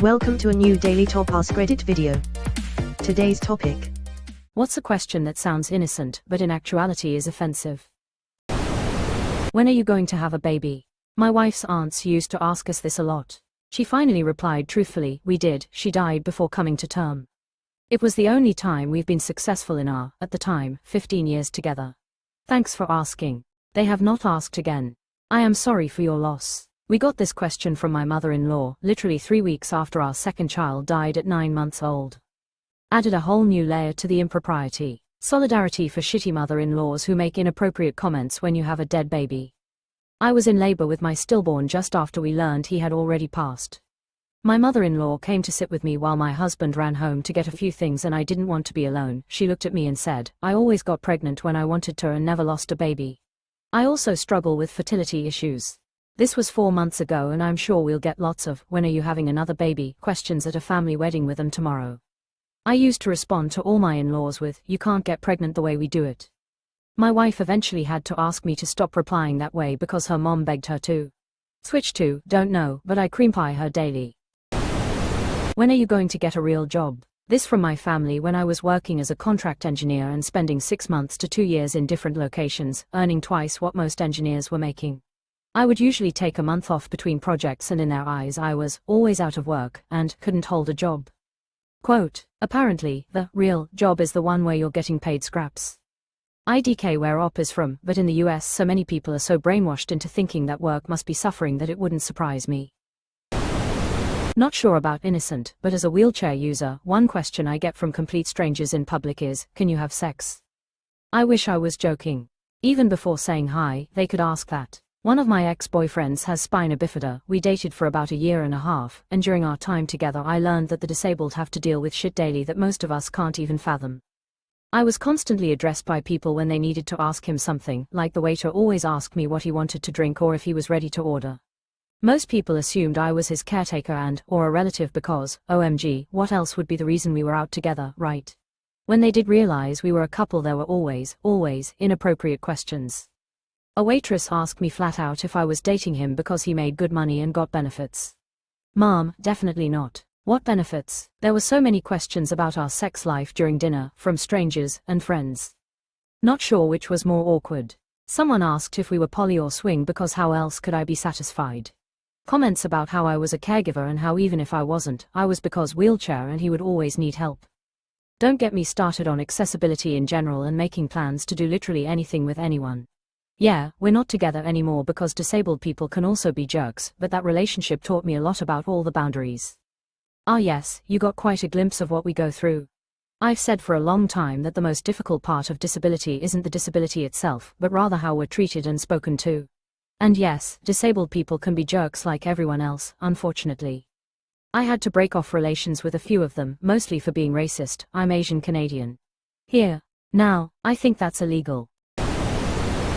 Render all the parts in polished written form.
Welcome to a new Daily Top Askreddit video. Today's topic. What's a question that sounds innocent but in actuality is offensive? When are you going to have a baby? My wife's aunts used to ask us this a lot. She finally replied truthfully, we did, she died before coming to term. It was the only time we've been successful in our, at the time, 15 years together. Thanks for asking. They have not asked again. I am sorry for your loss. We got this question from my mother-in-law, literally 3 weeks after our second child died at 9 months old. Added a whole new layer to the impropriety. Solidarity for shitty mother-in-laws who make inappropriate comments when you have a dead baby. I was in labor with my stillborn just after we learned he had already passed. My mother-in-law came to sit with me while my husband ran home to get a few things and I didn't want to be alone. She looked at me and said, I always got pregnant when I wanted to and never lost a baby. I also struggle with fertility issues. This was 4 months ago and I'm sure we'll get lots of, when are you having another baby, questions at a family wedding with them tomorrow. I used to respond to all my in-laws with, you can't get pregnant the way we do it. My wife eventually had to ask me to stop replying that way because her mom begged her to. Switch to, don't know, but I cream pie her daily. When are you going to get a real job? This from my family when I was working as a contract engineer and spending 6 months to 2 years in different locations, earning twice what most engineers were making. I would usually take a month off between projects and in their eyes I was always out of work and couldn't hold a job. Quote, apparently, the real job is the one where you're getting paid scraps. IDK where op is from, but in the US so many people are so brainwashed into thinking that work must be suffering that it wouldn't surprise me. Not sure about innocent, but as a wheelchair user, one question I get from complete strangers in public is, can you have sex? I wish I was joking. Even before saying hi, they could ask that. One of my ex-boyfriends has spina bifida. We dated for about 1.5 years, and during our time together I learned that the disabled have to deal with shit daily that most of us can't even fathom. I was constantly addressed by people when they needed to ask him something, like the waiter always asked me what he wanted to drink or if he was ready to order. Most people assumed I was his caretaker and, or a relative because, OMG, what else would be the reason we were out together, right? When they did realize we were a couple there were always, inappropriate questions. A waitress asked me flat out if I was dating him because he made good money and got benefits. Mom, definitely not. What benefits? There were so many questions about our sex life during dinner, from strangers and friends. Not sure which was more awkward. Someone asked if we were poly or swing because how else could I be satisfied? Comments about how I was a caregiver and how even if I wasn't, I was because wheelchair and he would always need help. Don't get me started on accessibility in general and making plans to do literally anything with anyone. Yeah, we're not together anymore because disabled people can also be jerks, but that relationship taught me a lot about all the boundaries. Ah yes, you got quite a glimpse of what we go through. I've said for a long time that the most difficult part of disability isn't the disability itself, but rather how we're treated and spoken to. And yes, disabled people can be jerks like everyone else, unfortunately. I had to break off relations with a few of them, mostly for being racist. I'm Asian Canadian. Here. Now, I think that's illegal.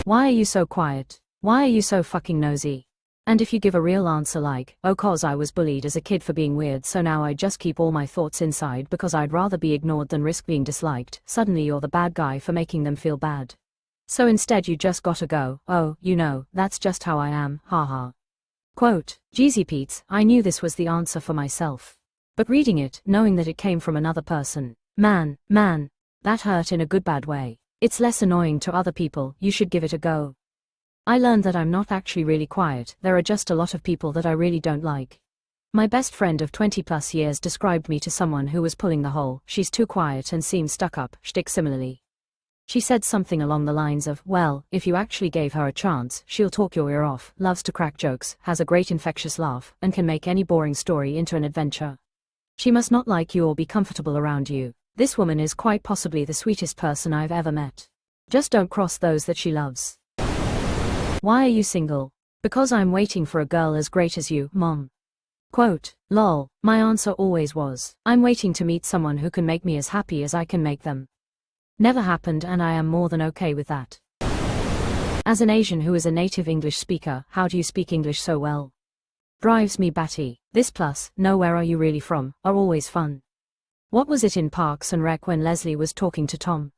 Why are you so quiet? Why are you so fucking nosy? And if you give a real answer like, oh cause I was bullied as a kid for being weird so now I just keep all my thoughts inside because I'd rather be ignored than risk being disliked, suddenly you're the bad guy for making them feel bad. So instead you just gotta go, oh, you know, that's just how I am, haha. Quote, Jeezy Pete's, I knew this was the answer for myself. But reading it, knowing that it came from another person, man, that hurt in a good bad way. It's less annoying to other people, you should give it a go. I learned that I'm not actually really quiet, there are just a lot of people that I really don't like. My best friend of 20+ years described me to someone who was pulling the whole, she's too quiet and seems stuck up, shtick similarly. She said something along the lines of, well, if you actually gave her a chance, she'll talk your ear off, loves to crack jokes, has a great infectious laugh, and can make any boring story into an adventure. She must not like you or be comfortable around you. This woman is quite possibly the sweetest person I've ever met. Just don't cross those that she loves. Why are you single? Because I'm waiting for a girl as great as you, Mom. Quote, lol, my answer always was, I'm waiting to meet someone who can make me as happy as I can make them. Never happened and I am more than okay with that. As an Asian who is a native English speaker, how do you speak English so well? Drives me batty. This plus, no where are you really from, are always fun. What was it in Parks and Rec when Leslie was talking to Tom?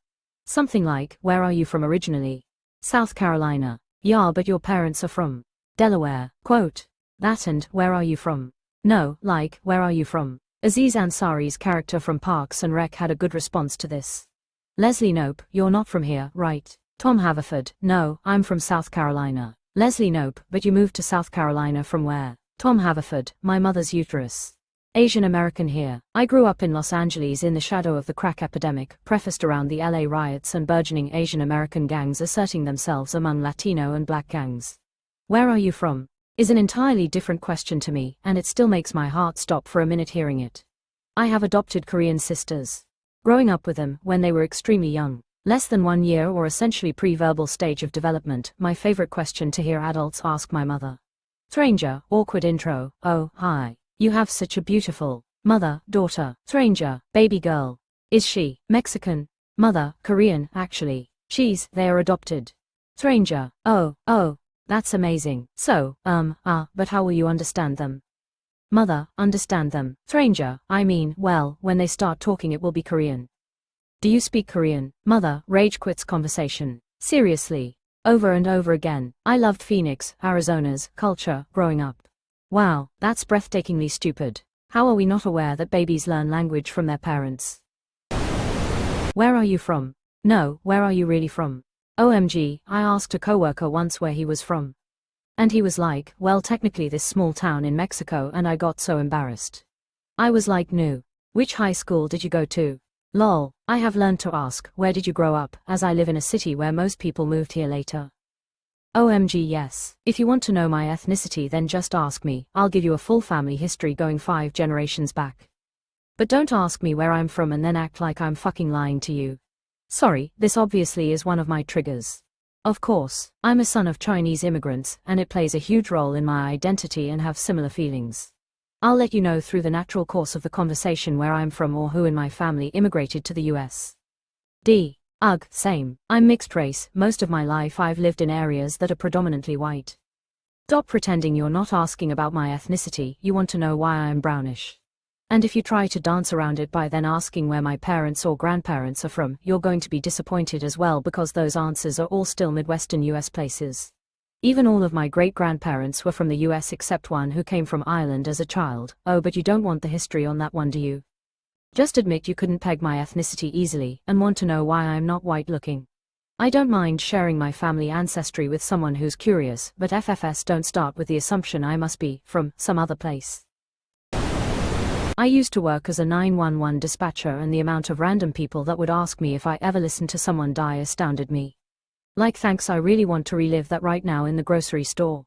Something like, where are you from originally? South Carolina. Yeah, but your parents are from Delaware. Quote, that and, where are you from? No, like, where are you from? Aziz Ansari's character from Parks and Rec had a good response to this. Leslie, nope, you're not from here, right? Tom Haverford, no, I'm from South Carolina. Leslie, nope, but you moved to South Carolina from where? Tom Haverford, my mother's uterus. Asian American here. I grew up in Los Angeles in the shadow of the crack epidemic, prefaced around the LA riots and burgeoning Asian American gangs asserting themselves among Latino and Black gangs. Where are you from? Is an entirely different question to me, and it still makes my heart stop for a minute hearing it. I have adopted Korean sisters. Growing up with them when they were extremely young, less than 1 year or essentially pre-verbal stage of development, my favorite question to hear adults ask my mother. Stranger, awkward intro, oh, hi. You have such a beautiful mother, daughter, stranger, baby girl. Is she Mexican? Mother, Korean, actually. They are adopted. Stranger, oh, that's amazing. So, but how will you understand them? Mother, understand them. Stranger, I mean, well, when they start talking it will be Korean. Do you speak Korean? Mother, rage quits conversation. Seriously. Over and over again. I loved Phoenix, Arizona's culture growing up. Wow, that's breathtakingly stupid. How are we not aware that babies learn language from their parents? Where are you from? No, where are you really from? OMG, I asked a coworker once where he was from. And he was like, well, technically this small town in Mexico, and I got so embarrassed. I was like, no. Which high school did you go to? Lol, I have learned to ask, where did you grow up, as I live in a city where most people moved here later. OMG, yes. If you want to know my ethnicity then just ask me, I'll give you a full family history going 5 generations back. But don't ask me where I'm from and then act like I'm fucking lying to you. Sorry, this obviously is one of my triggers. Of course, I'm a son of Chinese immigrants, and it plays a huge role in my identity and have similar feelings. I'll let you know through the natural course of the conversation where I'm from or who in my family immigrated to the US. Ugh, same. I'm mixed race, most of my life I've lived in areas that are predominantly white. Stop pretending you're not asking about my ethnicity, you want to know why I'm brownish. And if you try to dance around it by then asking where my parents or grandparents are from, you're going to be disappointed as well because those answers are all still Midwestern US places. Even all of my great-grandparents were from the US except one who came from Ireland as a child. Oh, but you don't want the history on that one, do you? Just admit you couldn't peg my ethnicity easily, and want to know why I'm not white-looking. I don't mind sharing my family ancestry with someone who's curious, but FFS don't start with the assumption I must be from some other place. I used to work as a 911 dispatcher, and the amount of random people that would ask me if I ever listened to someone die astounded me. Like, thanks, I really want to relive that right now in the grocery store.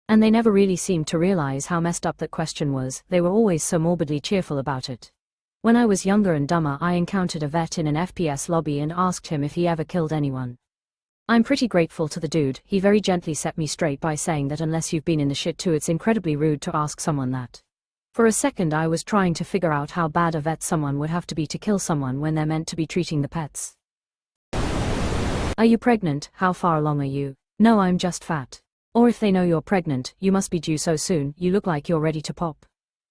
And they never really seemed to realize how messed up that question was, they were always so morbidly cheerful about it. When I was younger and dumber, I encountered a vet in an FPS lobby and asked him if he ever killed anyone. I'm pretty grateful to the dude, he very gently set me straight by saying that unless you've been in the shit too, it's incredibly rude to ask someone that. For a second I was trying to figure out how bad a vet someone would have to be to kill someone when they're meant to be treating the pets. Are you pregnant? How far along are you? No, I'm just fat. Or if they know you're pregnant, you must be due so soon, you look like you're ready to pop.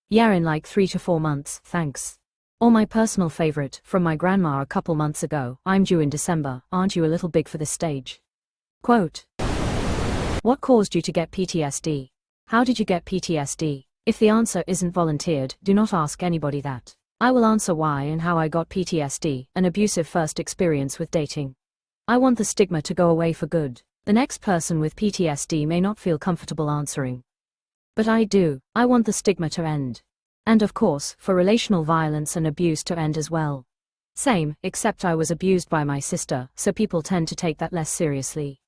Yeah, in like 3 to 4 months, thanks. Or my personal favorite, from my grandma a couple months ago, I'm due in December, aren't you a little big for this stage? Quote. What caused you to get PTSD? How did you get PTSD? If the answer isn't volunteered, do not ask anybody that. I will answer why and how I got PTSD, an abusive first experience with dating. I want the stigma to go away for good. The next person with PTSD may not feel comfortable answering. But I do. I want the stigma to end. And of course, for relational violence and abuse to end as well. Same, except I was abused by my sister, so people tend to take that less seriously.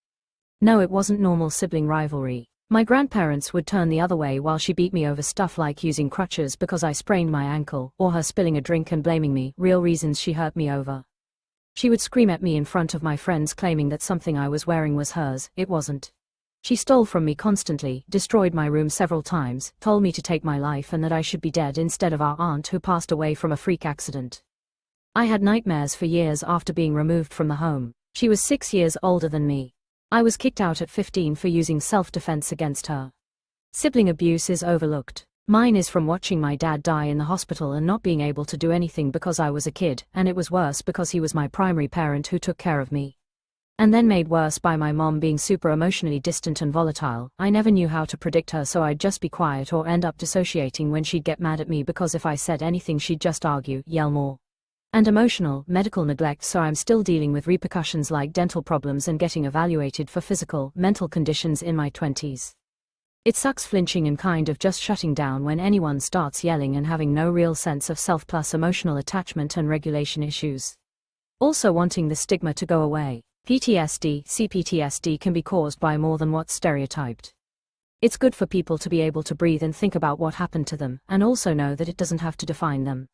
No, it wasn't normal sibling rivalry. My grandparents would turn the other way while she beat me over stuff like using crutches because I sprained my ankle, or her spilling a drink and blaming me, real reasons she hurt me over. She would scream at me in front of my friends claiming that something I was wearing was hers, it wasn't. She stole from me constantly, destroyed my room several times, told me to take my life and that I should be dead instead of our aunt who passed away from a freak accident. I had nightmares for years after being removed from the home. She was 6 years older than me. I was kicked out at 15 for using self-defense against her. Sibling abuse is overlooked. Mine is from watching my dad die in the hospital and not being able to do anything because I was a kid, and it was worse because he was my primary parent who took care of me. And then made worse by my mom being super emotionally distant and volatile. I never knew how to predict her, so I'd just be quiet or end up dissociating when she'd get mad at me, because if I said anything she'd just argue, yell more. And emotional, medical neglect, so I'm still dealing with repercussions like dental problems and getting evaluated for physical, mental conditions in my 20s. It sucks flinching and kind of just shutting down when anyone starts yelling and having no real sense of self, plus emotional attachment and regulation issues. Also wanting the stigma to go away. PTSD, CPTSD can be caused by more than what's stereotyped. It's good for people to be able to breathe and think about what happened to them, and also know that it doesn't have to define them.